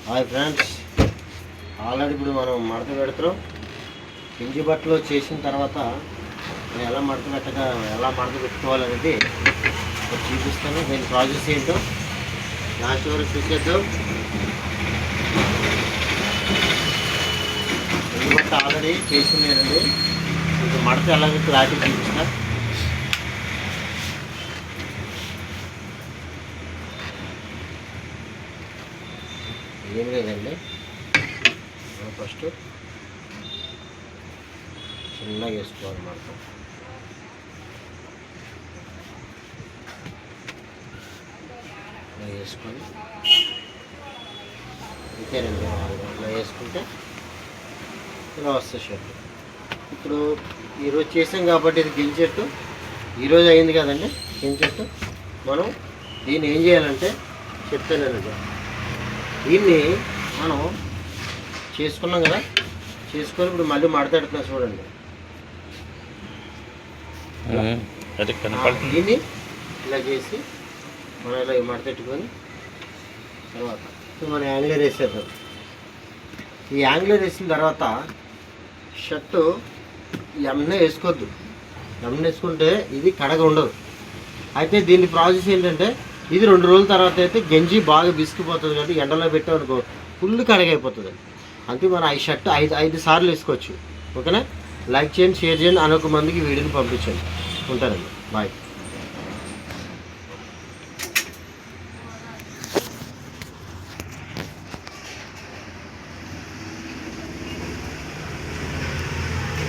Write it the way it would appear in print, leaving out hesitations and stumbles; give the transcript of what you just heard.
Hi friends, already ఇప్పుడు మనం మడత పెడుతున్నాం. గింజి బట్టలు చేసిన తర్వాత ఎలా మడత పెట్టుకోవాలనేది చూపిస్తాను. దీని ప్రాసెస్ ఏంటో లాస్ట్ వరకు చూసేద్దాం. గింజి బట్ట ఆల్రెడీ చేసిందేనండి. ఇది మడత ఎలాగో క్లారిటీ చూపిస్తా. ఏం లేదండి, ఫస్ట్ చిన్నగా వేసుకోవాలి మడత. ఇలా వేసుకొని ఇంతేనండి, ఇలా వేసుకుంటే ఇలా వస్తుంది షర్ట్. ఇప్పుడు ఈరోజు చేసాం కాబట్టి ఇది గింజ చెట్టు ఈరోజు అయింది కదండి. గింజ చెట్టు మనం దీన్ని ఏం చేయాలంటే చెప్తానండి. దీన్ని మనం చేసుకున్నాం కదా, చేసుకొని ఇప్పుడు మళ్ళీ మడతెడుతున్నాం చూడండి. దీన్ని ఇలా చేసి మనం ఇలా మడతెట్టుకొని తర్వాత మనం యాంగ్లర్ వేసేద్దాం. ఈ యాంగ్లర్ వేసిన తర్వాత షర్టు ఎమ్మె వేసుకోవద్దు. ఎమ్మె వేసుకుంటే ఇది కడగ ఉండదు. అయితే దీని ప్రాసెస్ ఏంటంటే, ఇది 2 రోజుల తర్వాత అయితే గంజి బాగా బిసికిపోతుంది కాబట్టి ఎండలో పెట్టామనుకో ఫుల్ కడగైపోతుంది. అంతే మనం ఈ షర్ట్ 5 సార్లు వేసుకోవచ్చు. ఓకేనా? లైక్ చేయండి, షేర్ చేయండి, అనేక మందికి వీడియోని పంపించండి. ఉంటానండి, బాయ్.